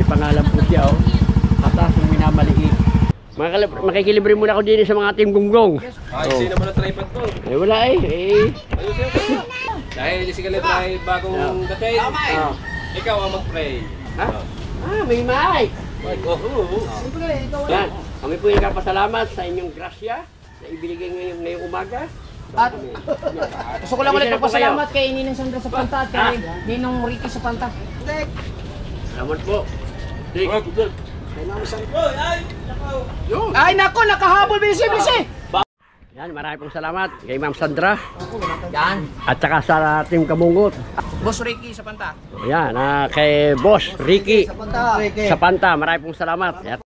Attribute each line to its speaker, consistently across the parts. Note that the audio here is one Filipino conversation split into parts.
Speaker 1: pangalan po siya, oh. Katas yung minamaliit. Makikilibre muna ako din sa mga team gunggong.
Speaker 2: Ay, sino mo na tripod to?
Speaker 1: Eh, wala eh.
Speaker 2: Dahil si Kalib ay bagong datay. Ikaw ang mag-pray.
Speaker 1: Ha? May mic. Yan. Kami po yung nagpapasalamat sa inyong grasya na ibinigay ngayong umaga.
Speaker 3: At gusto ko lang ulit magpasalamat kay Ninong Sandra sa Panta at kay Ninong Ricky sa Panta.
Speaker 1: Salamat po.
Speaker 3: Ay nako, nakahabol bisi.
Speaker 1: Yan, marami pong salamat kay Ma'am Sandra.
Speaker 3: Yan.
Speaker 1: At saka sa Team Kamungot.
Speaker 3: Boss Ricky sa Panta.
Speaker 1: Yan, kay Boss Ricky sa Panta. Marami pong salamat. Yan.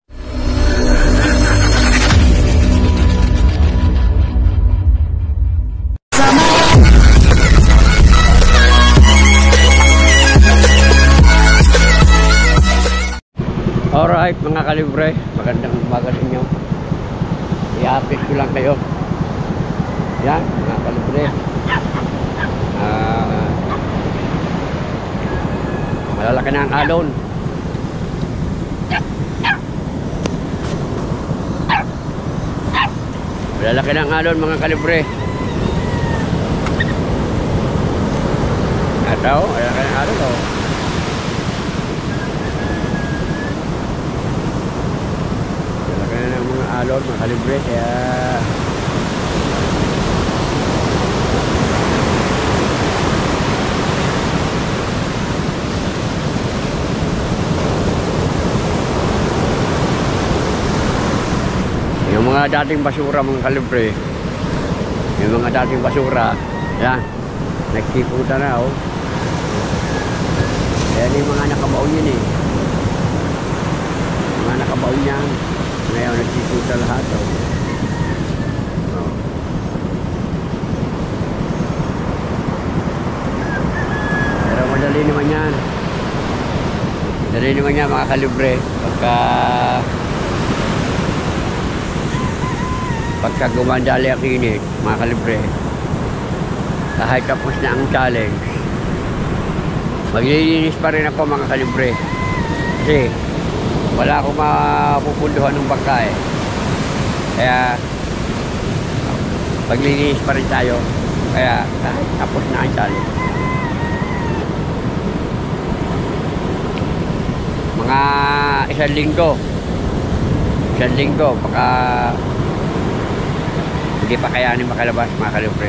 Speaker 1: Alright mga kalibre, magandang umaga sa inyo. I-update ko lang kayo. Yan mga kalibre, malalaki na ang alon. Malalaki na ang alon mga kalibre. Ito, malalaki na ang alon, oh. Alon mga kalibre, kaya yung mga dating basura mga kalibre, yung mga dating basura, yan, nagkiputa na, oh. Yan yung mga nakabaon yun eh, mga nakabaon yan. Ngayon nagsiputa lahat, oh. Pero madali naman yan. Madali naman yan mga kalibre. Pagka gumandali ang init mga kalibre, kahit tapos na ang challenge, maglilinis pa rin ako mga kalibre. Kasi wala akong mapupunduhan ng bangka eh. Kaya paglilinis pa rin tayo. Kaya tapos na ang challenge. Mga isang linggo baka hindi pa kayanin makalabas mga kalibre.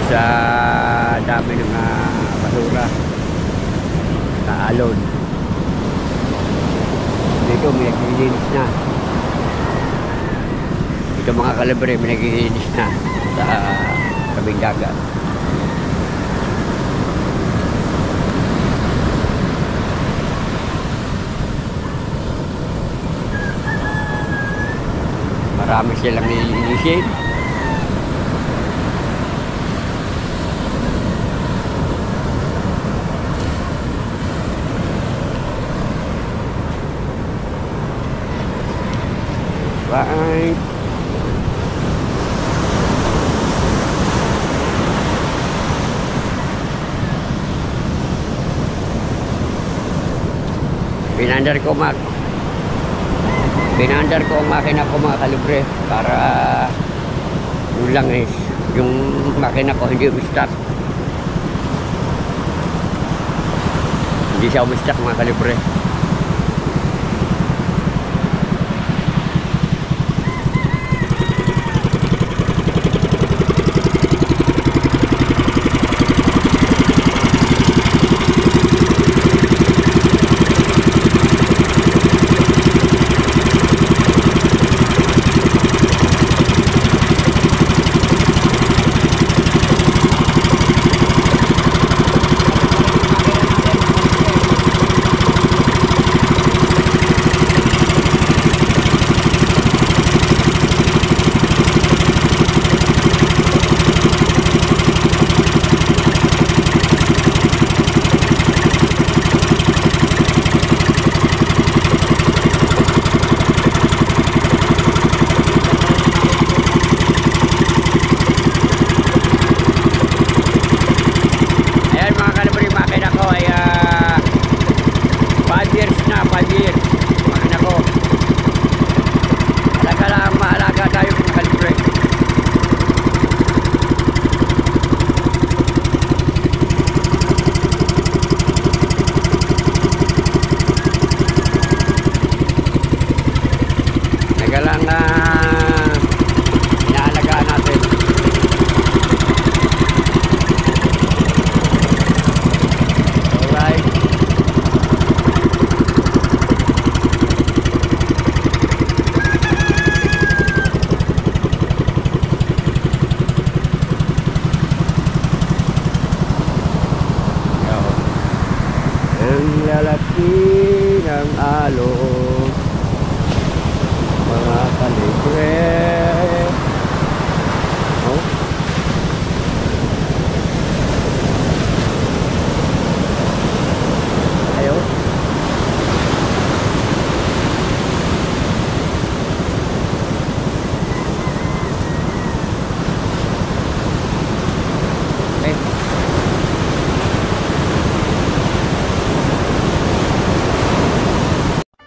Speaker 1: Sa dami ng basura sa alon. Dito may naglilinis na. Dito mga kalibre may naglilinis na sa tabing dagat. Marami silang nililinisin. Right. Pinandar ko ang makina ko mga kalibre para yung langis, yung makina ko hindi umistart. Hindi siya umistart mga kalibre. Ang lalaki ng alon, mga kalibre. Oh. Ayo. Eh.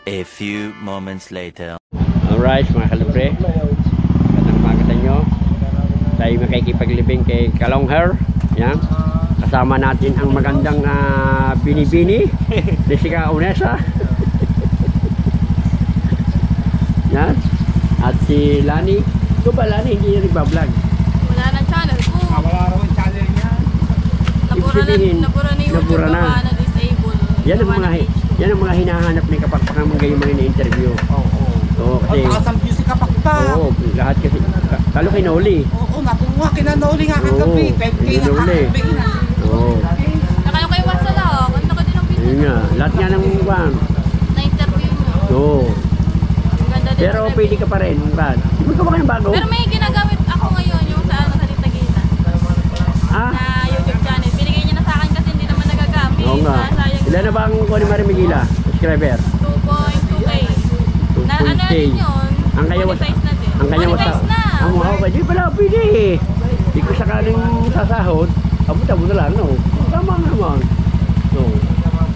Speaker 4: A few moments later.
Speaker 1: Alright mga kalibre, magandang umaga sa inyo. Tayo makikipaglibing kay Kalongher. Yan. Kasama natin ang magandang Binibini Jessica Onesa. Yan. At si Lani. Ito ba Lani? Hindi yung nagbablog.
Speaker 5: Wala ng channel ko.
Speaker 2: Wala raw ang channel niya.
Speaker 5: Nabura na yung
Speaker 1: nabura
Speaker 5: YouTube
Speaker 1: na.
Speaker 5: na disable.
Speaker 1: Yan ang mga hinahanap ni Kapakpak ng gayon mga ini-interview.
Speaker 2: Oo.
Speaker 1: Oo, kasi
Speaker 2: Ang music ka pa.
Speaker 1: oo, lahat kasi talo kay Noli.
Speaker 2: Oo, nakuha kinanoli nga kagabi.
Speaker 1: Oo,
Speaker 2: 20
Speaker 1: kinanoli.
Speaker 2: kagabi na.
Speaker 1: Oo.
Speaker 5: Nakayo kayo wasa lang. Ano ka din ang
Speaker 1: Yun
Speaker 5: video
Speaker 1: nga, lahat nga ng van.
Speaker 5: na interview nyo.
Speaker 1: Oo.
Speaker 5: Ang ganda din.
Speaker 1: Pero
Speaker 5: ng
Speaker 1: pwede ka pa rin, van. Hindi ka ba kayong bago?
Speaker 5: Pero may ginagamit ako ngayon yung sa ano sa Ditagita
Speaker 1: Ah,
Speaker 5: na YouTube channel. Binigay niya na sa akin kasi hindi naman nagagamit.
Speaker 1: oo nga.
Speaker 5: Sayang.
Speaker 1: Ilan na ba ang kuha ni Marie Miguila? Subscriber?
Speaker 5: 2.2K. Na ano
Speaker 1: 2.2K.
Speaker 5: din yun?
Speaker 1: Ang kanya was
Speaker 5: Monetize na din.
Speaker 1: ang kanya was
Speaker 5: Monetize na.
Speaker 1: Ang wow, pwede pala, pwede eh. Di ko sakaling sasahod, abot-abot na lang, no? Tama naman. No.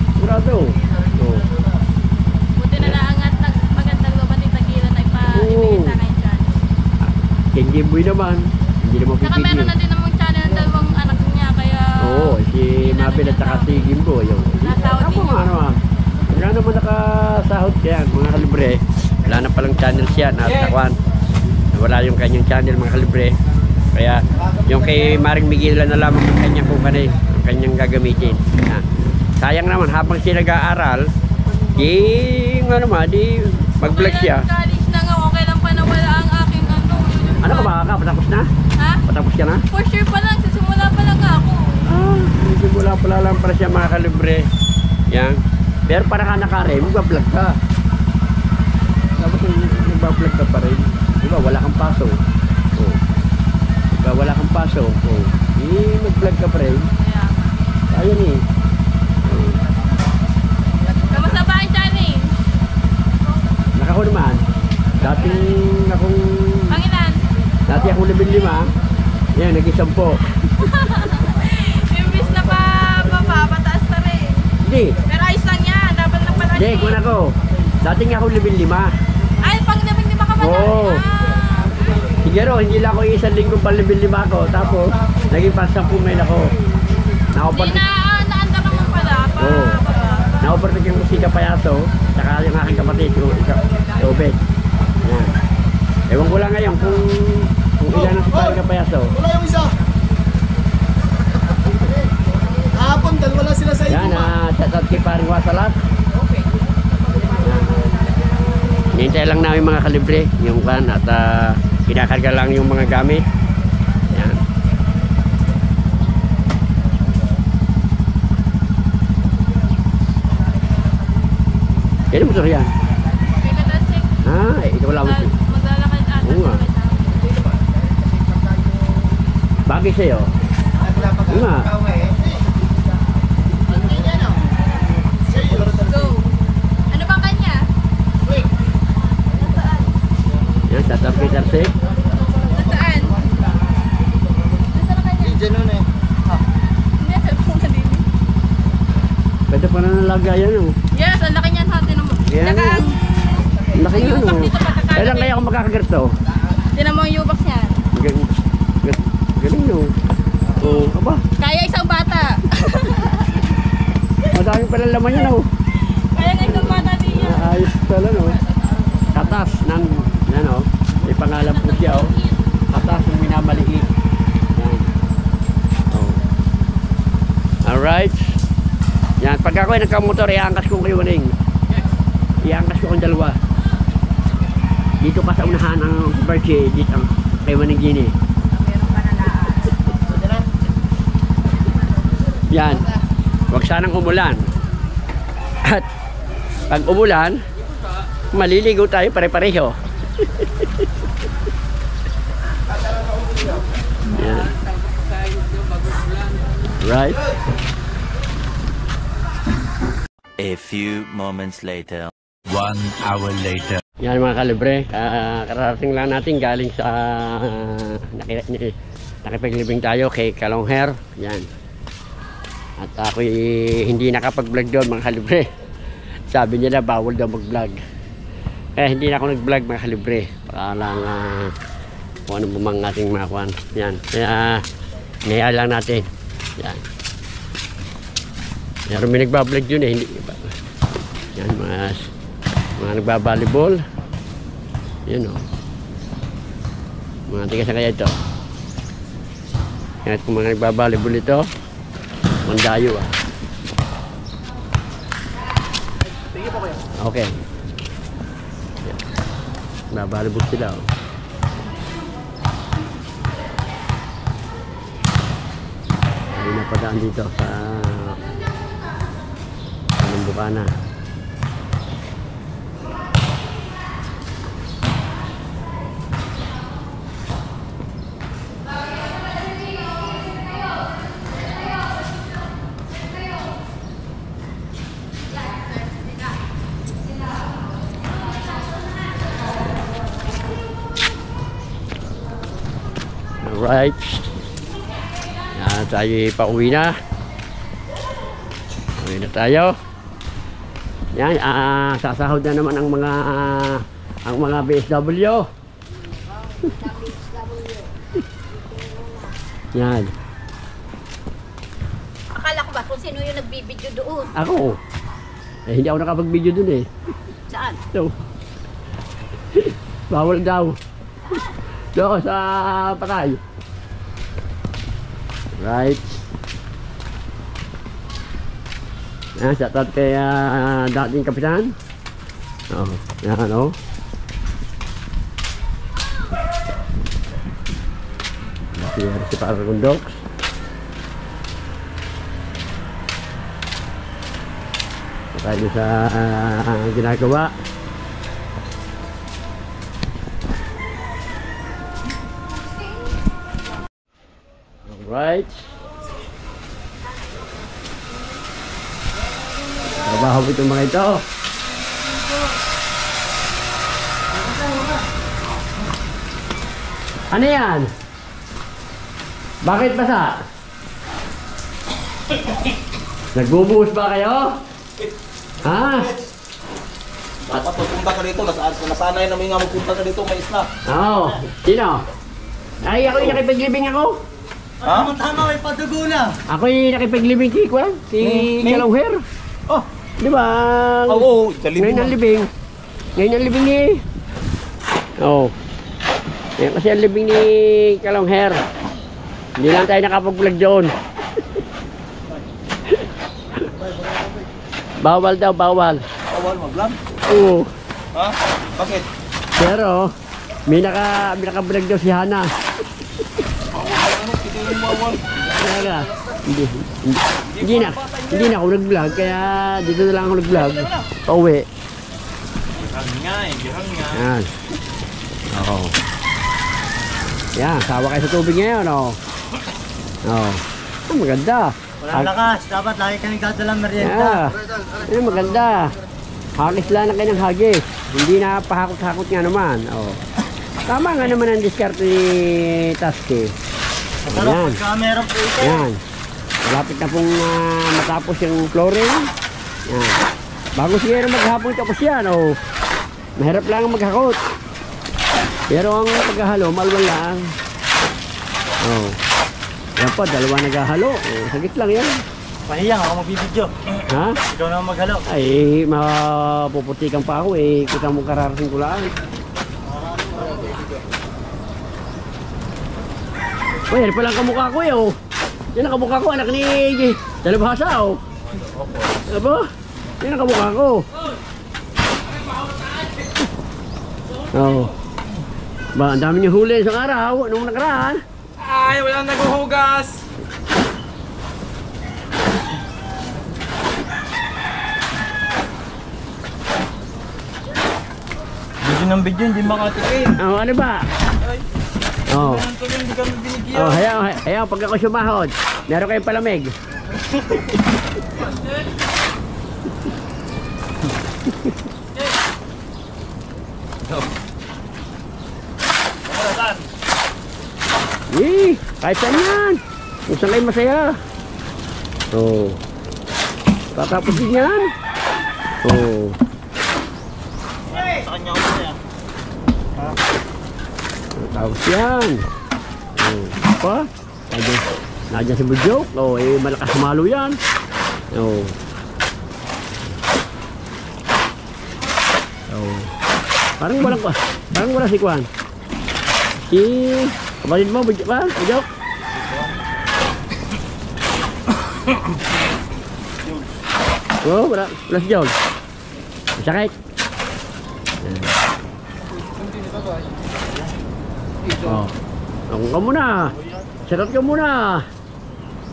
Speaker 1: Sigurado. No.
Speaker 5: Buti na naangat magandang looban ni Tagila na ipa-ibigay sa akin channel.
Speaker 1: King Game Boy naman. Hindi naman
Speaker 5: Saka meron na
Speaker 1: pipigil.
Speaker 5: din namang channel ng dalawang anak niya kaya
Speaker 1: Oo, si Mabel at saka si Gimbo. Yung.
Speaker 5: Nasahod
Speaker 1: Tama
Speaker 5: din
Speaker 1: nga naman. Wala naman nakasahod kaya mga kalibre. Wala na palang channel siya. Nasa kwan. Wala yung kanyang channel mga kalibre. Kaya yung kay Maring Miguel na lamang ang kanyang kukanay. Ang kanyang gagamitin. Yan. Sayang naman habang siya nag-aaral, di nga naman, di mag-vlog siya.
Speaker 5: College na nga, okay lang pa na wala ang aking YouTube.
Speaker 1: Ano ka ba ka? Patapos na?
Speaker 5: Ha?
Speaker 1: Patapos ka na?
Speaker 5: For sure pa lang, sisimula pa lang ako.
Speaker 1: Ah, simula pala lang pala siya mga kalibre. Yan. Pero para ka naka-rem, mag-vlog ka. Tapos nag-vlog ka pa rin. Diba, wala kang paso. Oh. Diba, wala kang paso. Oh. Mag-vlog ka pa rin.
Speaker 5: Kaya,
Speaker 1: Ayan eh. Oh.
Speaker 5: kamusta ba ang channel?
Speaker 1: Nakako naman. Dating akong...
Speaker 5: Pangilan?
Speaker 1: Dati akong 15. Yan, nag-10.
Speaker 5: Imbis na pa pataas na rin.
Speaker 1: Hindi.
Speaker 5: Pero ayos lang yan, dapat lang pala.
Speaker 1: Hindi, kung ako. Dating akong 15.
Speaker 5: Ay, pang di ba ka pala?
Speaker 1: Oo. Siguro, hindi lang ako isang linggo pa 15 ako. Tapos, naging pa 10 ngayon ako.
Speaker 5: Hindi na, naanda naman pala.
Speaker 1: Oo.
Speaker 5: Baba.
Speaker 1: Na-overtake yung musika payaso. Saka yung aking kapatid, si Obed. Yan. Ewan ko lang ngayon kung ilan ang si Paring Kapayaso.
Speaker 6: Wala yung isa. Hapon, dalawa lang sila sa
Speaker 1: Yan, shoutout kay Paring Wasalat.
Speaker 5: Okay.
Speaker 1: Hintay lang namin mga kalibre, yung kan at kinakarga lang yung mga gamit. Yan. Kailan motor yan?
Speaker 5: Okay ka tasik.
Speaker 1: Ikaw lang.
Speaker 5: Maglalakad ata.
Speaker 1: Oo nga. Bagay sa'yo. Oo nga.
Speaker 5: Go. Ano bang kanya? Nasaan?
Speaker 1: Yan, shoutout kay Tarsik.
Speaker 5: Nasaan? Nasaan ang kanya?
Speaker 6: Diyan nun eh.
Speaker 5: Hindi, cellphone na din.
Speaker 1: Pwede pa na nalagayan oh.
Speaker 5: Yes, ang laki niyan sa atin naman.
Speaker 1: Yan. Ang laki
Speaker 5: Ang
Speaker 1: nga
Speaker 5: yubak
Speaker 1: no.
Speaker 5: dito pagkakagabi.
Speaker 1: Kailan kaya ako makakagerto?
Speaker 5: Tinan mo yung yubak niyan.
Speaker 1: Galing no. Oo, aba.
Speaker 5: Kaya isang bata.
Speaker 1: Madami pala laman yan oh.
Speaker 5: Kaya nga isang bata din yan.
Speaker 1: Ayos pala no. Katas ng, ano, may pangalan po siya oh. Katas ng minamaliit. Yan. Oh. Alright. Yan, pag ako ay nagkamotor, iangkas ko kayo maning. Iangkas ko kong dalawa. Dito ka sa unahan ng Barche, dito ang kay Maning Gini.
Speaker 5: Meron ka na
Speaker 1: Yan. Huwag sanang umulan. At pag umulan, maliligo tayo pare-pareho. Yan. Right?
Speaker 4: A few moments later. 1 hour later.
Speaker 1: Yan mga kalibre, kararating lang natin galing sa nakipaglibing tayo kay Kalongher. Yan. At ako'y hindi nakapag-vlog doon mga kalibre. Sabi nila bawal daw mag-vlog. Kaya hindi na ako nag-vlog mga kalibre. Para lang kung ano bumang ating mga kuwan. Yan. Kaya naya lang natin. Yan. Meron may nagbablog yun eh. Hindi. Yan mga nagbabalibol. Yan o. Mga tiga sa kaya ito. Yan kung mga nagbabalibol ito. Mandayo ah. Okay. Yan. Babalibol sila o. Hindi na padaan dito sa Bukana. Alright. Yan, tayo pauwi na. Pauwi na tayo. Yan, sasahod na naman ang mga BSW. Yan.
Speaker 5: Akala ko ba kung sino yung nagbibideo doon?
Speaker 1: Ako. Eh, hindi ako nakapag-video dun eh.
Speaker 5: Saan?
Speaker 1: So, bawal daw. So, sa patay. Right. Yan, shoutout kay dating kapitan. Oh, yan o. Si Paragon Docs. Tayo sa ginagawa. Alright. Trabaho po itong mga ito. Ano yan? Bakit basa? Nagbubuhos ba kayo? Ha?
Speaker 6: Dapat pupunta ka dito, nasanay namin nga magpunta ka dito, mais na.
Speaker 1: Oo. Sino? Ay, ako yung nakipaglibing ako.
Speaker 6: Ha? Tama, may padugo na.
Speaker 1: Ako yung nakipaglibing kay Kwan. Si Kalongher.
Speaker 6: Oh,
Speaker 1: Di ba?
Speaker 6: oo,
Speaker 1: Ngayon ang libing. Ngayon ang libing ni... Oo. Yan kasi ang libing ni Kalongher. Hindi lang tayo nakapag-vlog doon. Bawal daw, bawal.
Speaker 6: bawal mag-vlog?
Speaker 1: Oo.
Speaker 6: Ha? Bakit?
Speaker 1: Pero, may naka-vlog daw si Hana.
Speaker 6: Ano, hindi yung bawal.
Speaker 1: Kaya hindi na ako nag-vlog, kaya dito na lang ako nag-vlog. Pauwi.
Speaker 6: Girang nga eh, girang nga.
Speaker 1: Yan. Oo. Yan, sawa kayo sa tubig ngayon, oh. Oo. Ah, maganda.
Speaker 6: Walang lakas, dapat lagi ka nagdadalang merienda.
Speaker 1: Yan, maganda. Hagis lang na kayo ng hagis. Hindi na pahakot-hakot nga naman. Oo. Tama nga naman ang diskarte ni Tasky. Yan.
Speaker 6: Meron po ito.
Speaker 1: Yan. Malapit na pong matapos yung flooring. Yan. Bago siguro maghapon tapos yan, oh. Mahirap lang maghakot. Pero ang paghahalo, malwal lang. Oh. Yan pa, dalawa naghahalo. Oh, sagit lang yan.
Speaker 6: Pahiyang ako magbibidyo.
Speaker 1: Ha?
Speaker 6: Ikaw naman maghalo.
Speaker 1: Ay, mapuputikan pa ako eh. Kita mo kararating ko lang. Oh, yan palang kamukha ko eh, oh. Yan ang kamukha ko, anak ni Dalabhasa, oh. Aba? Yan ang kamukha ko. Oh. Ba, ang dami niyo huli isang araw, nung nakaraan.
Speaker 2: Ay, walang naghuhugas.
Speaker 6: ng video, hindi makatikin.
Speaker 1: Oh, ano ba? Oh.
Speaker 6: Hindi kami binigyan.
Speaker 1: Oh, hayaw, pag ako sumahod, meron kayong palamig. Kahit saan yan. Kung saan kayo masaya. Oh. Tatapos din yan. Oh.
Speaker 6: Sa kanya ako na yan.
Speaker 1: Tapos yan. Oh. Pa? Nadyan si Budyok. Oh, eh, malakas sumalo yan. Oh. Oh. Parang wala si Kwan. Si kapatid mo, Budyok? Oh, wala si John. Sakit. Oh. Ako ka muna. Shoutout ka muna.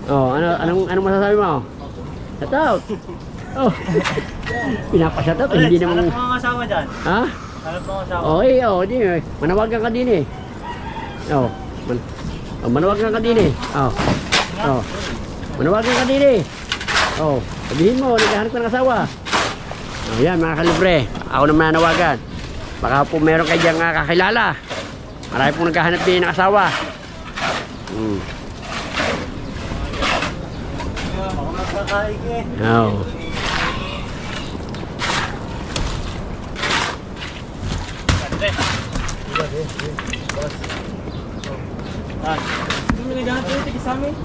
Speaker 1: Oh, anong masasabi mo? Shoutout. Oh. Pinapa-shoutout hindi naman.
Speaker 6: Hanap mga asawa dyan.
Speaker 1: Ha?
Speaker 6: Hanap mga asawa.
Speaker 1: Okay, di. Manawagan ka din eh. Oh. Manawagan ka din eh. Oh. Oh. Manawagan ka din eh. Oh, sabihin mo, naghahanap ka ng asawa. Oh, yan mga kalibre. Ako naman nanawagan. Baka po meron kayo diyang kakilala. Marami pong naghahanap din ng asawa.
Speaker 6: Ako magkakaig eh.
Speaker 1: Oh.
Speaker 6: Hindi mo naghahanap dito sa amin?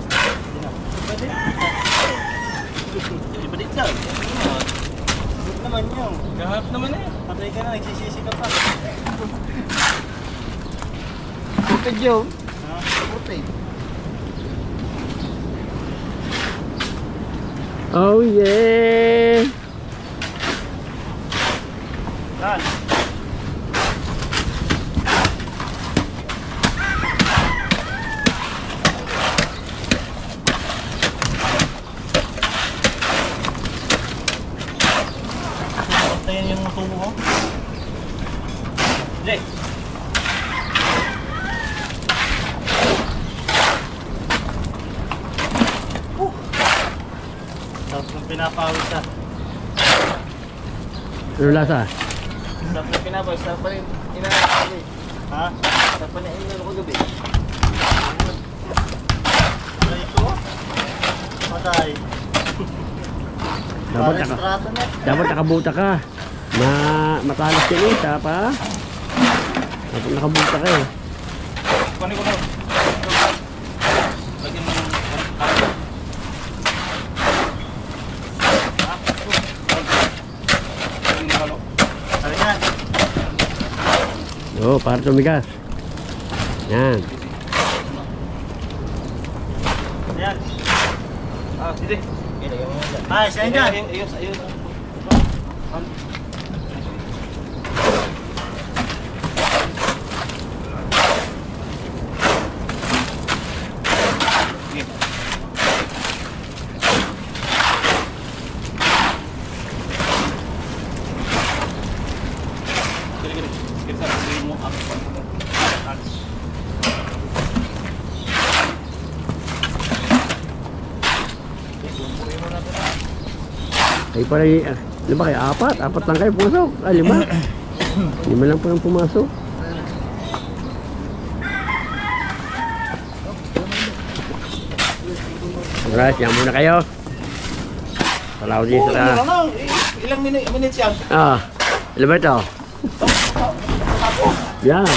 Speaker 6: Ibalik ka. Good naman yun. Gahap naman eh. Patay ka na, nagsisisi ka pa. Puti yun. Ha? Puti.
Speaker 1: Oh yeah.
Speaker 6: Lan. Patayin yung tubo ko. Jay. Tapos nung pinapawis na.
Speaker 1: Ano lasa?
Speaker 6: Sarap na pinapawis. Sarap pa rin inanap ko gabi. Ha? Sarap pa rin inanap ko gabi. Patay ko? Patay.
Speaker 1: Dapat nakabuta ka. Matalas yun eh, pa. Dapat nakabuta ka eh.
Speaker 6: Kunin ko na. Lagyan mo ng ano yan?
Speaker 1: Oo, para tumigas. Yan.
Speaker 6: Ayan. Sige. Ay, saan dyan? Ayos.
Speaker 1: Ay para lima kayo, apat lang kayo pumasok. Ay, lima lang po yung pumasok. Alright, yan muna kayo. Salaw din sa
Speaker 6: Ilang minutes yan?
Speaker 1: ilan ba ito? Yan.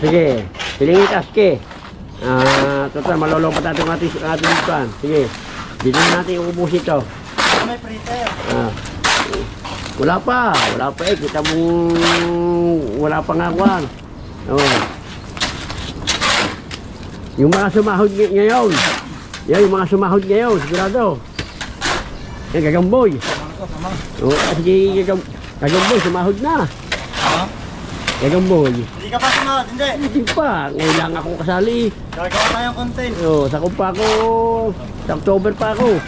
Speaker 1: Sige. Silingin taski. Total, malolopat natin dito. Sige. Dito na natin uubos ito.
Speaker 6: May printer.
Speaker 1: Wala pa eh. Kita mong wala pa nga kwan. Yung mga sumahod ngayon. Yan, yung mga sumahod ngayon. Sigurado. Yan, Gagamboy. Sige, Gagamboy, sumahod na. Gagamboy.
Speaker 6: Hindi ka pa sumahod, hindi.
Speaker 1: Hindi pa. Ngayon lang ako kasali.
Speaker 6: Gagawa tayong content.
Speaker 1: Sakop pa ako. Sa October pa ako.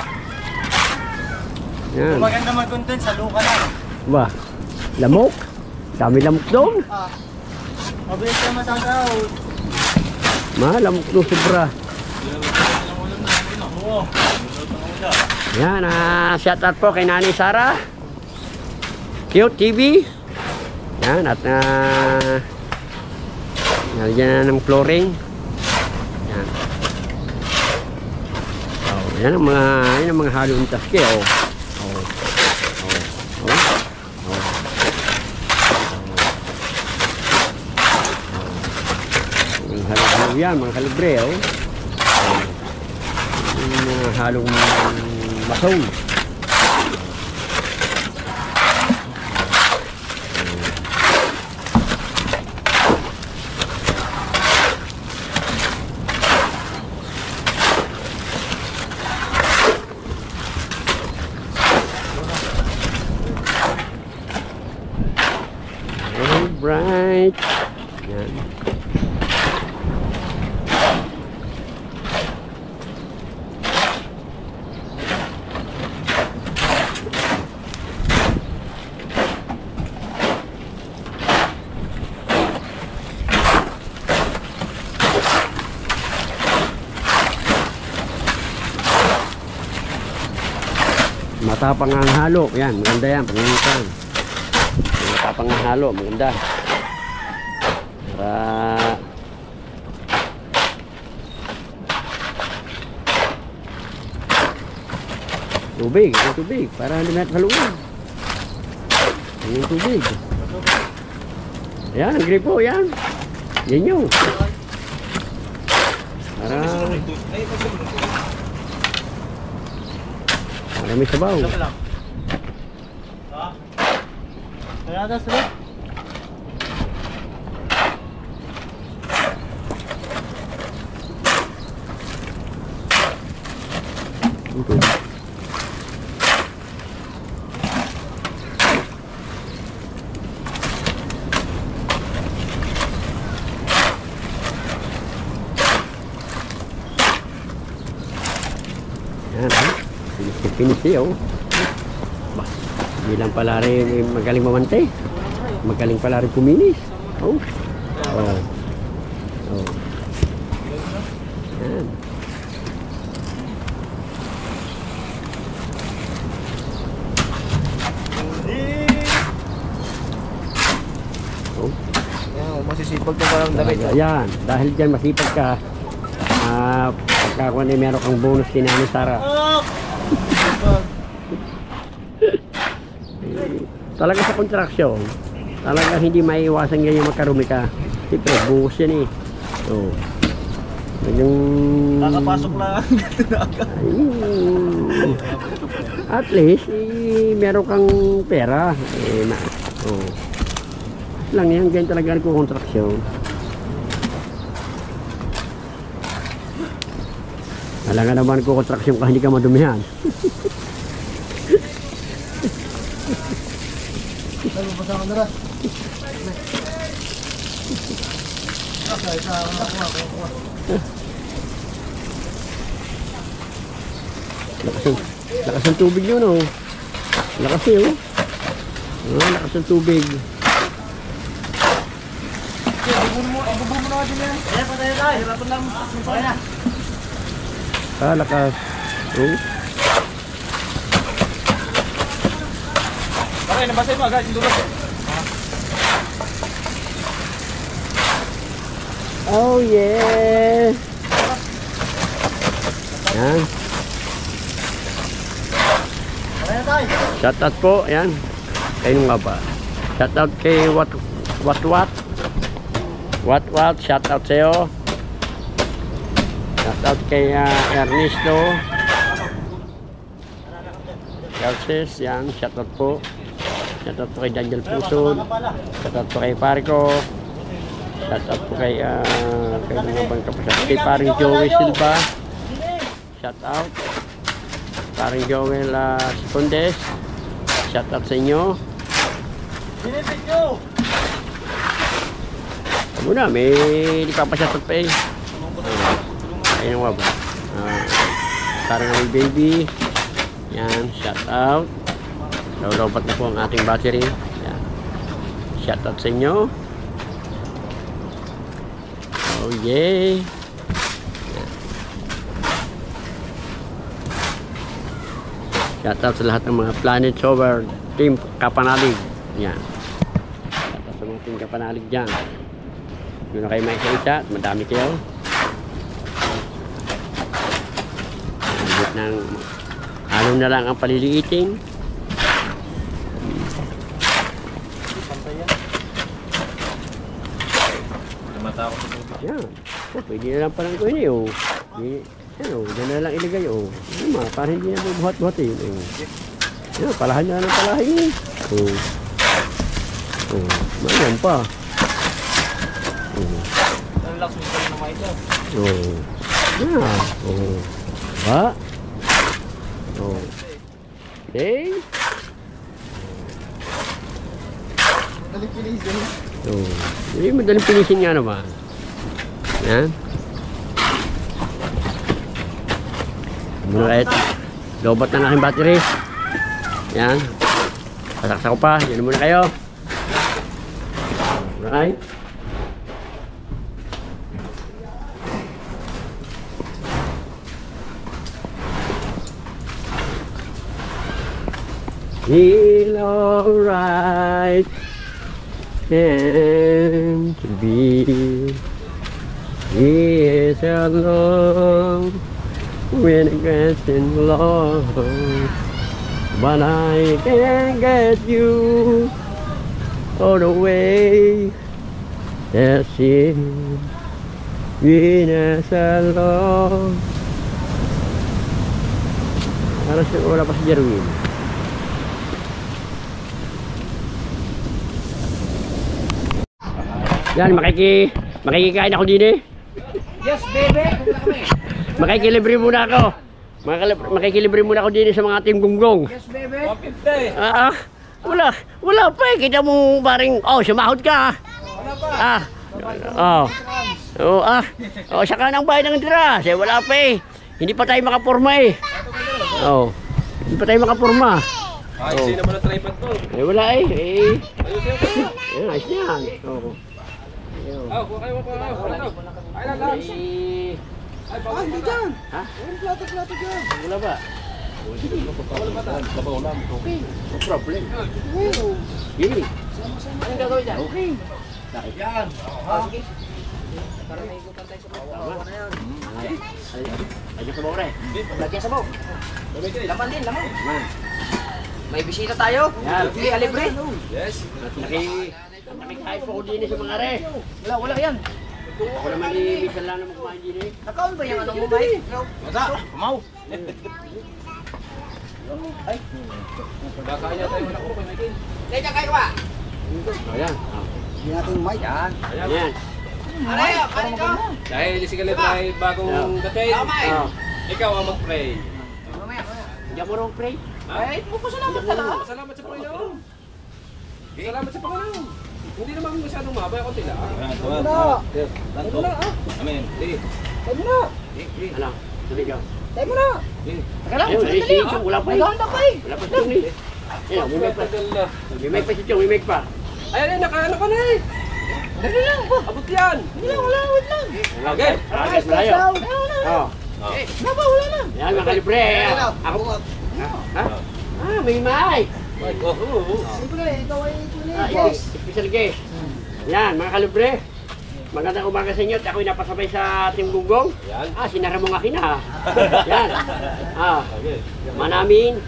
Speaker 1: Yan.
Speaker 6: Maganda mag-content sa luka lang.
Speaker 1: Ba? Lamok. Dami lamok doon.
Speaker 6: Mabilis ka masasaw.
Speaker 1: Lamok doon sobra. Yan, shout out po kay Nanay Sara. Cute TV. Yan, at nalagyan na ng flooring. Yan. Oh, yan ang mga halong taske. Oh. Oh. Oh. Oh. Oh. Mga halo yan, mga kalibre. Oh. Mga halong masong. Alright. Yan. Matapang ang halo. Yan, maganda yan. Pangingitan. Matapang ang halo. Maganda. Para tubig. Ang tubig. Para hindi natin haluin. Yung tubig. Yan, ang gripo. Yan. Yan yun. Para may sabaw.
Speaker 6: Kaya atas ulit.
Speaker 1: Okay. Yan, pinis oh. Bah, bilang pala rin magaling mamante. Magaling pala rin kuminis. Oh. Oh. Oh. Yan. Oh.
Speaker 6: Yan, masisipag ka parang damit.
Speaker 1: Yan, dahil dyan masipag ka. Pagka kung meron kang bonus kay Nanay Sara. Talaga sa kontraksyon, talaga hindi maiiwasan ganyan magkarumi ka. Siyempre, buhos yan eh. So, yung...
Speaker 6: Kakapasok lang.
Speaker 1: At least, meron kang pera. Oh. Lang yan, ganyan talaga ang kontraksyon. Alam nga naman ko kontraksyon ka, hindi ka madumihan. Lakas ang tubig yun oh. Lakas yun oh. Lakas ang tubig.
Speaker 6: Ibubo mo na din yan. Ayan, patay na tayo. Hirapan lang. Okay na.
Speaker 1: Lakas. Oh.
Speaker 2: Okay, nabasay mo agad yung dulo.
Speaker 1: Oh yeah. Yan.
Speaker 6: Okay na tayo.
Speaker 1: Shout out po, yan. Kayo nga ba? Shout out kay what, shout out sa'yo. Shout out kay Ernesto Garces, yan. Shout out po. Shout out po kay Daniel Puson. Shout out po kay Parco. Shout out po kay mga bang kapasat. Kay paring Joey Silva. Shout out. Paring Joel Sicondes. Shout out sa inyo.
Speaker 6: Binibig nyo.
Speaker 1: Muna, may ipapashoutout pa eh. Ayun nga ba? Parang may baby. Yan, shout out. Lolobat na po ang ating battery. Yan. Shoutout sa inyo. Oh yeah. Shoutout sa lahat ng mga Planet Sober Team Kapanalig. Yan. Shoutout sa mga Team Kapanalig dyan. Yun na kayo may isa-isa at madami kayo. Ng ano na lang ang paliliitin. Yan. Oh, pwede na lang parang ko yun eh. Oh. Yan oh, dyan na lang ilagay oh. Yan, para hindi na buhat-buhat eh. Oh. Yan, palahan niya ng palahin eh. Oh. Oh, mayroon pa. Oh.
Speaker 6: Relax mo pa naman ito.
Speaker 1: Oh. Yan. Oh. Ba? Oh. Okay.
Speaker 3: Madaling pilisin.
Speaker 1: Oh. Eh, madaling pinisin nga naman. Yan. Muna kahit lobat na ng aking battery. Yan. Pasaksa ko pa. Yan muna kayo. Alright. Feel alright and to be is alone when it gets in love, but I can't get you all the way. That's it. Venus alone. Harus wala pa si Jerwin. Yan, makikikain ako din eh.
Speaker 3: Yes, baby!
Speaker 1: Makikilibre muna ako. Makikilibre muna ako din sa mga Team Gunggong.
Speaker 3: Yes, baby!
Speaker 1: Wala pa eh. Kita mo paring, sumahod ka. Saka nang bayad ng interest. Wala pa eh. Hindi pa tayo makaporma eh. Hindi pa tayo makaporma.
Speaker 2: Sino naman ang tripod to?
Speaker 1: Wala eh.
Speaker 2: Ayos yan.
Speaker 1: Ayos yan.
Speaker 2: Kuha kayo. Ay, lang.
Speaker 3: Hindi dyan!
Speaker 1: Ha?
Speaker 3: Ang plato-plato dyan!
Speaker 1: Wala ba?
Speaker 2: Wala ba tayo? Labaw-ulam.
Speaker 3: Okay.
Speaker 1: No problem. Gini. Anong gagawin dyan? Okay.
Speaker 3: Yan! Sige. Para may ikutan tayo sa bawah. Na yan.
Speaker 1: Lagyan sa bawah rin.
Speaker 3: Lagyan sa bawah. Laman din, laman. May bisita tayo.
Speaker 1: Yan.
Speaker 3: Hindi, alibre.
Speaker 2: Yes.
Speaker 1: Nakikain po ako din sa mga re.
Speaker 3: Wala yan.
Speaker 1: Ako naman minsan lang naman kumain din eh.
Speaker 3: Nakaon ba yung anong mumay?
Speaker 6: Wala, kumaw.
Speaker 3: Ay.
Speaker 2: Kakain niya tayo. Wala ko. May
Speaker 3: Teka, kayo ba?
Speaker 1: Ayan.
Speaker 3: Hindi natin mic. Yan.
Speaker 1: Ayan.
Speaker 3: Aray, kanin ka.
Speaker 2: Dahil si Caleb ay bagong dating. Ikaw ang mag-pray.
Speaker 3: Mamaya.
Speaker 1: Hindi ako marunong pray.
Speaker 3: Ay, salamat ka lang.
Speaker 2: Salamat sa Panginoon. Salamat sa Panginoon. Hindi naman masyadong mabay. Konti lang.
Speaker 6: Lanto. Amen.
Speaker 3: Tayo mo na.
Speaker 1: Ano? Tuloy ka.
Speaker 3: Tayo mo na. Teka lang,
Speaker 1: Ayun,
Speaker 3: sandali
Speaker 1: si Chong, wala pa eh.
Speaker 3: Maganda pa eh.
Speaker 1: Wala pa si Chong eh. Ayun, may mic pa.
Speaker 2: Tagal na.
Speaker 1: May mic pa si Chong, may mic pa.
Speaker 2: Ayan, nakaano ka na eh.
Speaker 3: Dali lang po.
Speaker 2: Abot yan.
Speaker 3: Hindi lang, wala, wait lang.
Speaker 2: Okay.
Speaker 1: Agad malayo. Oh.
Speaker 3: Wala na.
Speaker 1: Yan, mga kalibre. Ako. Ha? May mic.
Speaker 3: Siyempre, ikaw ay
Speaker 1: Yes. Special guest. Yan, mga kalibre. Magandang umaga sa inyo. Ako'y napasabay sa Team Gunggong.
Speaker 2: Yan.
Speaker 1: Sinara mong akin ha. Yan. Manamin.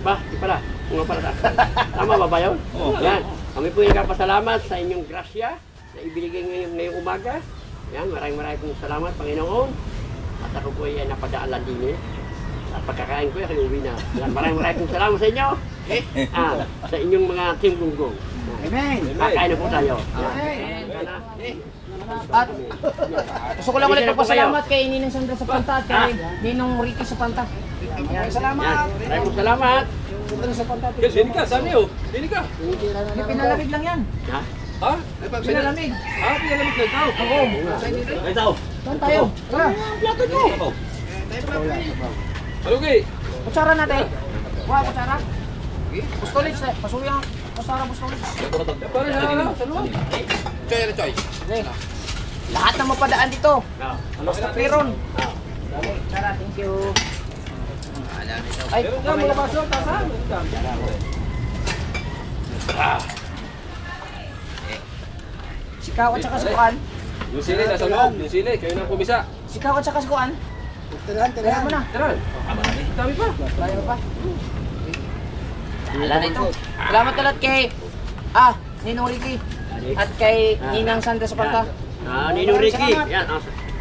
Speaker 1: Di pala. Kung pala sa. Tama ba ba yun? Yan. Kami po yung nagpapasalamat sa inyong grasya na ibinigay ngayong umaga. Yan, maraming pong salamat, Panginoon. At ako po ay napadaalan din eh. At pagkakain ko, ako'y uwi na. Yan, maraming pong salamat sa inyo. Sa inyong mga Team Gunggong.
Speaker 3: Amen.
Speaker 1: Kakain na po tayo.
Speaker 3: At gusto ko lang ulit magpasalamat kay Ninong Sandra sa Panta at kay Ninong Ricky sa Panta. Maraming salamat.
Speaker 1: Maraming salamat.
Speaker 3: Sa Panta.
Speaker 2: Dini ka, dami oh. Dini ka.
Speaker 3: May pinalamig lang yan.
Speaker 1: Ha?
Speaker 2: Ha?
Speaker 3: Pinalamig.
Speaker 2: Pinalamig lang tao.
Speaker 3: Oo.
Speaker 6: Ay, tao.
Speaker 3: Saan tayo? Tara. Ang plato nyo.
Speaker 2: Alugi.
Speaker 3: Kutsara natin. Kuha, kutsara. Pustolits, pasuyang. Kusara, boss Tolits.
Speaker 2: Pare, sa loob. Choy, Choy.
Speaker 3: Okay. Lahat na mapadaan dito.
Speaker 1: Ah.
Speaker 3: Basta Piron. Tara, thank you. Ay,
Speaker 2: Meron dyan, mga baso, tasan.
Speaker 3: sikaw at saka sukuan.
Speaker 2: Yung sili, nasa loob. Yung sili, kayo nang pumisa.
Speaker 3: Sikaw at saka sukuan. Kaya mo na.
Speaker 2: Tara. Dami pa.
Speaker 3: Kaya mo pa. Wala na ito. Salamat ulit kay Ninong Ricky at kay Ninang Sandra sa Panta.
Speaker 1: Ninong Ricky.
Speaker 3: Salamat.
Speaker 1: Yan.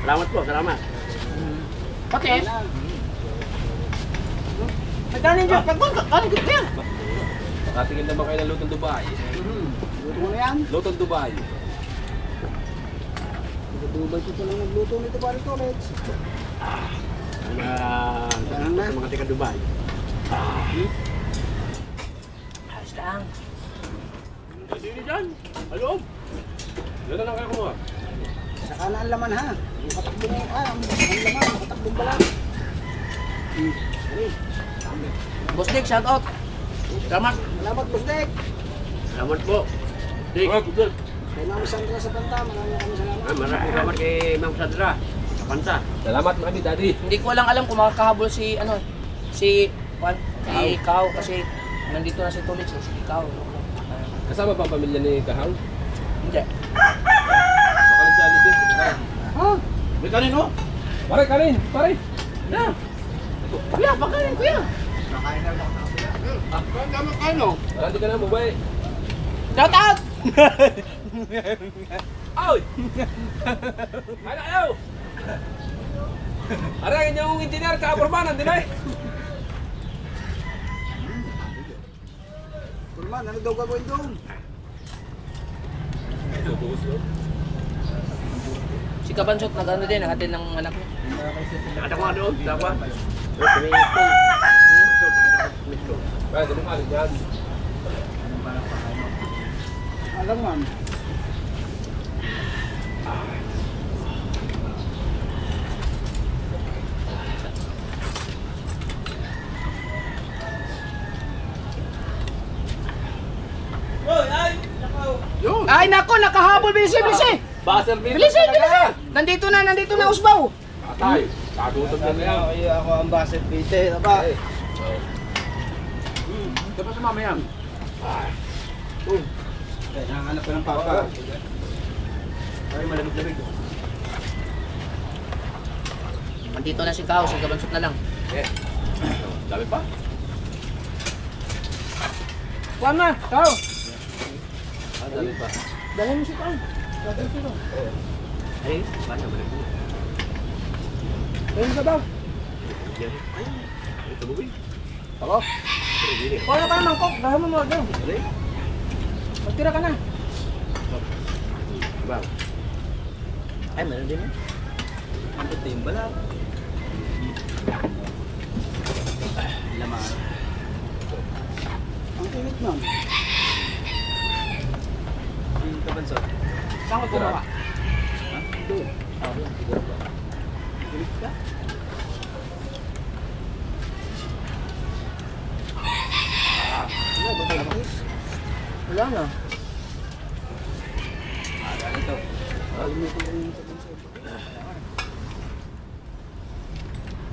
Speaker 1: Salamat po, salamat.
Speaker 3: Pati. Magkanin dyan. Kanin ko yan.
Speaker 2: Nakatingin naman kayo ng Lutong Dubai.
Speaker 3: Luto mo na yan.
Speaker 2: Lutong Dubai.
Speaker 3: Dubai ko lang nagluto nito pare college.
Speaker 1: Sa mga taga Dubai.
Speaker 3: Ayos lang.
Speaker 1: Sino dyan? Hello?
Speaker 2: Yun na lang kayo kumuha.
Speaker 3: Saka na ang laman ha. Yung katakbo na yung ang laman, katakbo ba lang. Boss Dick, shout out. Salamat. Salamat, Boss Dick.
Speaker 1: Salamat po. Dick.
Speaker 3: Kay Ma'am Sandra sa Panta, maraming salamat.
Speaker 1: Maraming salamat kay Ma'am Sandra. Sa Panta.
Speaker 2: Salamat mga daddy.
Speaker 3: Hindi ko lang alam kung makakahabol si si Kao kasi nandito na si Tulix si Kao.
Speaker 2: Kasama ba ang pamilya ni Kahang?
Speaker 3: Hindi.
Speaker 2: Baka nag-jollibee din.
Speaker 6: May kanin oh.
Speaker 2: Pare, kanin! Pare!
Speaker 3: Na. Kuya, pakain kuya.
Speaker 2: Wala, di ka na mabay.
Speaker 3: Shout out.
Speaker 2: Oy! Kaya kayo! Aray, inyong engineer, ka-aporman, nandun ay!
Speaker 3: Kurman, ano daw gagawin doon? Si Kabansot nag-ano din, nag-attend ng anak niya.
Speaker 1: Nakata ko nga doon. Dapat.
Speaker 2: Kaya, ganun ka rin yan.
Speaker 3: Alam man. Ay nako, nakahabol, bilisi.
Speaker 2: Buzzer beater
Speaker 3: Bilisi.
Speaker 2: talaga.
Speaker 3: Nandito na Usbaw.
Speaker 2: Atay, kagutom na yan.
Speaker 6: Ay, ako ang baset bite. Aba.
Speaker 1: Dapat sa mamaya.
Speaker 6: Kaya hanap ko ng papa.
Speaker 1: Ay, malamig-lamig.
Speaker 3: Nandito na si Kao, si Kabansot na lang.
Speaker 2: Dami pa?
Speaker 3: Kuha na, Kao.
Speaker 2: Dami pa.
Speaker 3: Dali mo si Kao.
Speaker 1: Ay, paano malamig?
Speaker 3: Ayun ka daw.
Speaker 1: Ito mo ba?
Speaker 2: Ako?
Speaker 3: Kuha na ka ng mangkok, dahil mo mo daw. Magtira ka na.
Speaker 1: Bang.
Speaker 6: Ay, meron din eh. Ang puti yung balat. Laman. Ang init man. Yung kabansot.
Speaker 3: Saan ko tumawa?
Speaker 6: Doon. Init ka? Ano ba tayo?
Speaker 3: Wala na.
Speaker 6: Ito.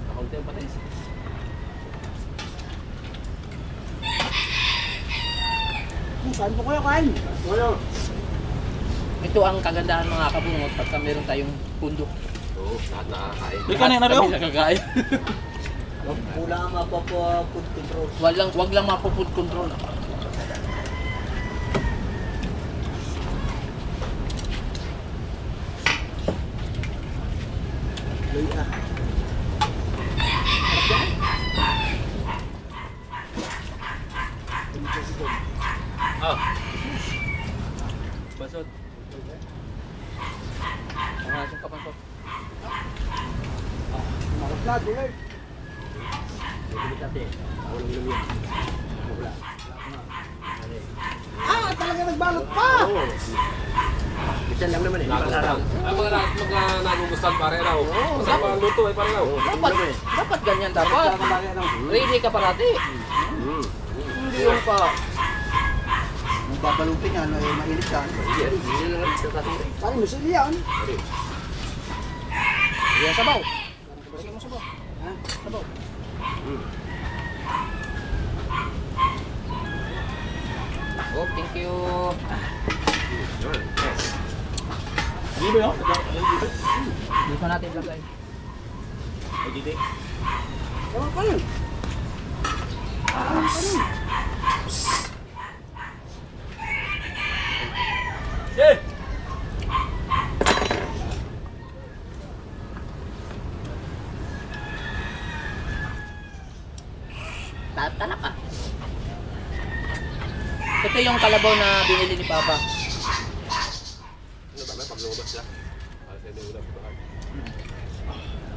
Speaker 2: Nakaunti ang patis.
Speaker 3: Saan po kayo kain? Ito ang kagandahan mga kabungot pagka meron tayong pundo.
Speaker 2: Oo, lahat nakakain.
Speaker 6: May kanin na rin.
Speaker 3: Kami nakakain.
Speaker 6: Wala nga mapapa-food control.
Speaker 3: Wag lang mapo-food control.
Speaker 2: Basot.
Speaker 3: Pangasok ka pa to.
Speaker 6: Makaplat, ulit.
Speaker 1: Dati. Ako lang lumiyat. Wala.
Speaker 3: Talaga nagbalot pa!
Speaker 1: Oo. Bisan lang naman eh. Pang-araw.
Speaker 2: Ang mga nagugustuhan pare raw. Masarap ang luto ay pare raw.
Speaker 3: Dapat ganyan dapat. Ready ka parati. Hindi yung pa.
Speaker 6: Babalupin yan, mainit yan.
Speaker 2: Hindi na lang ito taturi.
Speaker 6: Pare, masili yan.
Speaker 3: Yan sabaw. Sige mo sabaw.
Speaker 6: Ha?
Speaker 3: Sabaw. Oh, thank you.
Speaker 6: Dito yun?
Speaker 3: Dito natin lagay.
Speaker 6: Ay, dito.
Speaker 3: Tama pa yun.
Speaker 6: Eh!
Speaker 3: Tatalak ka. Ito yung kalabaw na binili ni Papa.
Speaker 2: Ano ba, may paglubas siya? Para sa inyo ulam ito.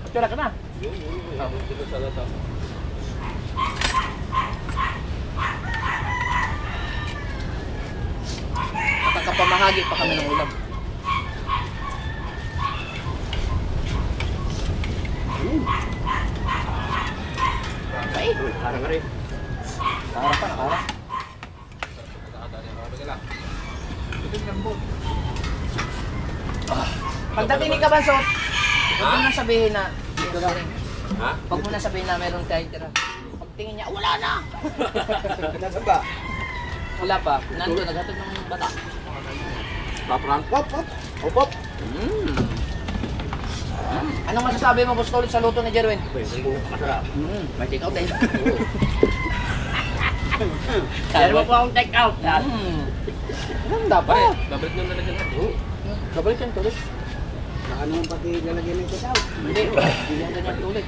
Speaker 3: Tsura ka na.
Speaker 2: Dito sa lata.
Speaker 3: Nakakapamahagi pa kami ng ulam. Okay.
Speaker 2: Harang ka rin.
Speaker 3: Nakara pa, nakara. Pagdating ni Kabanso, huwag mo na sabihin na
Speaker 2: Ha?
Speaker 3: huwag mo na sabihin na meron tayo tira. Pagtingin niya, wala na!
Speaker 6: Nasaan ba?
Speaker 3: Wala pa. Nandun, naghatid ng bata.
Speaker 2: Paprang.
Speaker 6: Hop, hop. Hop, hop.
Speaker 3: Anong masasabi mo, Boss Tolit, sa luto ni Jerwin?
Speaker 2: Pwede kong masarap.
Speaker 3: May take out din.
Speaker 1: Meron mo po akong take out.
Speaker 3: Anong dapat?
Speaker 2: Babalik nyo na lang yan.
Speaker 3: Kabalik yan, Tolit.
Speaker 6: Ano yung pati lalagyan ng kasaw?
Speaker 3: Hindi, hindi yan ganyan Tolit.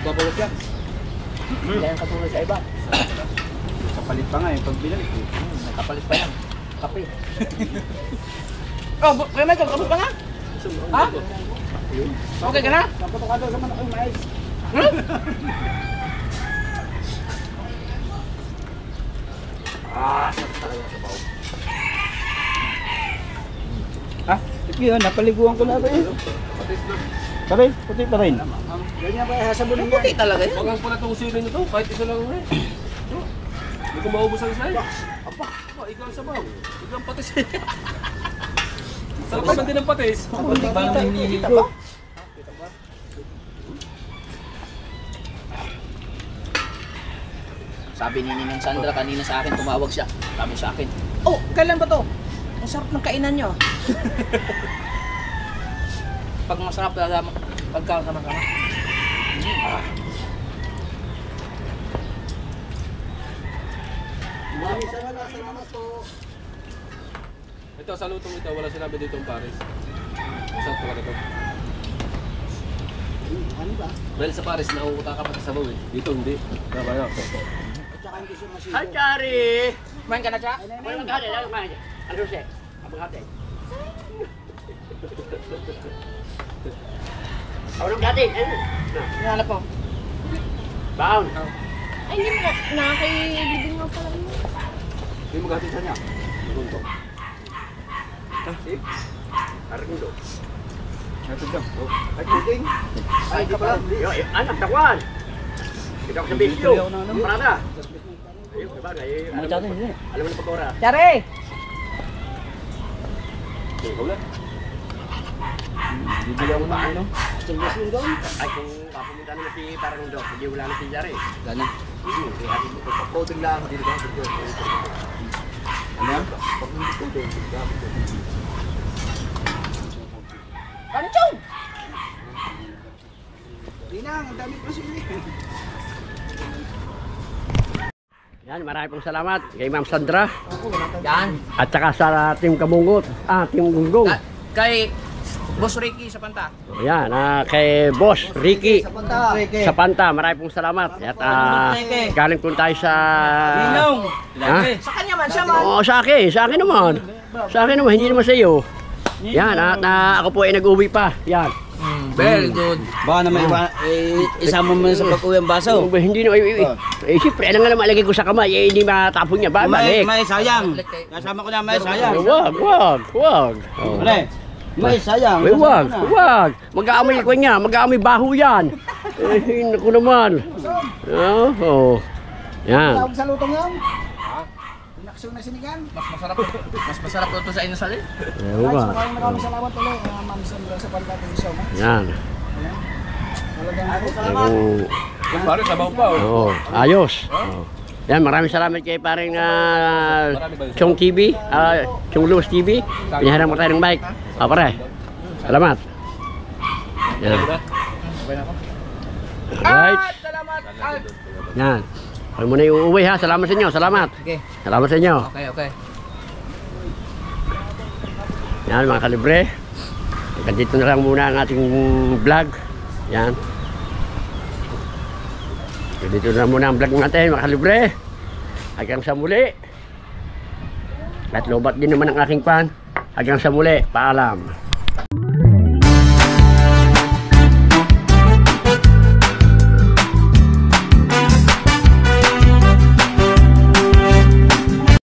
Speaker 6: Babalik yan.
Speaker 3: Hindi yan katulad sa iba.
Speaker 6: Kapalit pa nga yung pagbinalik.
Speaker 3: May kapalit pa yan. Kape. Oh, Kuya Michael, kapit ka na? Ha? Okay ka na?
Speaker 6: Kapato ka daw sa manok yung mais. Ah, yun, napaliguan ko na ba yun? Pa rin, puti pa rin. Ganyan ba, hasabunin
Speaker 3: Puti talaga yan.
Speaker 2: Huwag ang pala itong usilin ito. Kahit isa lang rin. Hindi ko maubos ang isa. Apa, ikaw ang sabaw. Ikaw ang patis. Sarap naman din ang patis.
Speaker 6: Kita ba?
Speaker 3: Sabi ni Ninang Sandra kanina sa akin, tumawag siya. Sabi sa akin, oh, kailan ba to? Ang sarap ng kainan nyo. Pag masarap, pagkakasama-sama.
Speaker 2: Ito, sa lutong ito, wala sinabi dito ang Paris. Masarap talaga ito.
Speaker 6: Ano ba?
Speaker 2: Dahil sa Paris, nauuta ka pa sa sabaw eh. Dito hindi. Kaya
Speaker 6: At saka hindi siya masigo.
Speaker 1: Hi, Chari!
Speaker 3: Kumain ka na siya?
Speaker 1: Wala kang hati, lalo kumain. Ano siya? Abang hati. Ako nang hati.
Speaker 3: Hinahanap ko.
Speaker 1: Bound.
Speaker 5: Ay, hindi mo. Nakakaibigin mo pala mo.
Speaker 2: Hindi maghatid sa niya. Lunto.
Speaker 1: Arindo.
Speaker 2: Hatid ka.
Speaker 6: Ay, puting. Ay, ka pala.
Speaker 1: Anak, takwan! Ikaw sa bisyo. Parada. Ayun, diba? Alam mo na pag-ora.
Speaker 3: Chari!
Speaker 2: Ikaw ulit. Bibili ako na ano.
Speaker 1: Ay, kung papumunta naman si Paranundo, hindi wala na si Jari.
Speaker 2: Wala na.
Speaker 1: Kaya atin mo ito.
Speaker 6: Puting lang ako dito ba?
Speaker 2: Ano yan?
Speaker 3: Panchong!
Speaker 6: Di na, ang dami pa sila.
Speaker 1: Yan, marami pong salamat kay Ma'am Sandra
Speaker 3: Yan.
Speaker 1: at saka sa Team Kamungot, Team Gunggong.
Speaker 3: Kay Boss Ricky sa Panta.
Speaker 1: Yan, kay Boss Ricky
Speaker 6: Punta.
Speaker 1: sa Panta, marami pong salamat. At galing po tayo sa...
Speaker 6: Ninong.
Speaker 1: Ha?
Speaker 3: Sa kanya man, siya man.
Speaker 1: Oo, sa akin naman. Sa akin naman, hindi naman sa iyo. Yan, at ako po ay nag-uwi pa. Yan.
Speaker 6: Very good. Baka naman isama mo na sa pag-uwi ang baso.
Speaker 1: Hindi na, siyempre, alam nga naman alagay ko sa kamay, hindi matapon niya. Balik.
Speaker 6: May sayang. Kasama ko na may sayang.
Speaker 1: Wag. Oh.
Speaker 6: Pre, may sayang.
Speaker 1: Ay, wag. Mag-aamoy ko niya, mag-aamoy baho yan. Naku naman. Oo. Yan.
Speaker 6: Tawag sa lutong yan.
Speaker 3: bakso na sinigang.
Speaker 2: Mas masarap ito sa inyo sali.
Speaker 1: Ewan ba?
Speaker 3: Maraming salamat ulit, Ma'am Sandra sa pagdating sa mo.
Speaker 1: Yan.
Speaker 2: Yung pare, sabaw pa oh.
Speaker 1: Oo, ayos. Oo. Yan, maraming salamat kay paring Chong TV, Chong Lewis TV. Pinaharang mo tayo ng mic. Pare. Salamat. Yan. Alright.
Speaker 3: Salamat.
Speaker 1: Yan. Huwag mo na iuuwi ha. Salamat sa inyo. Salamat.
Speaker 3: Okay.
Speaker 1: Salamat sa inyo.
Speaker 3: Okay.
Speaker 1: Yan mga kalibre. Hanggang dito na lang muna ang ating vlog. Yan. Dito na muna ang vlog natin mga kalibre. Hanggang sa muli. At lobat din naman ang aking pan. Hanggang sa muli. Paalam.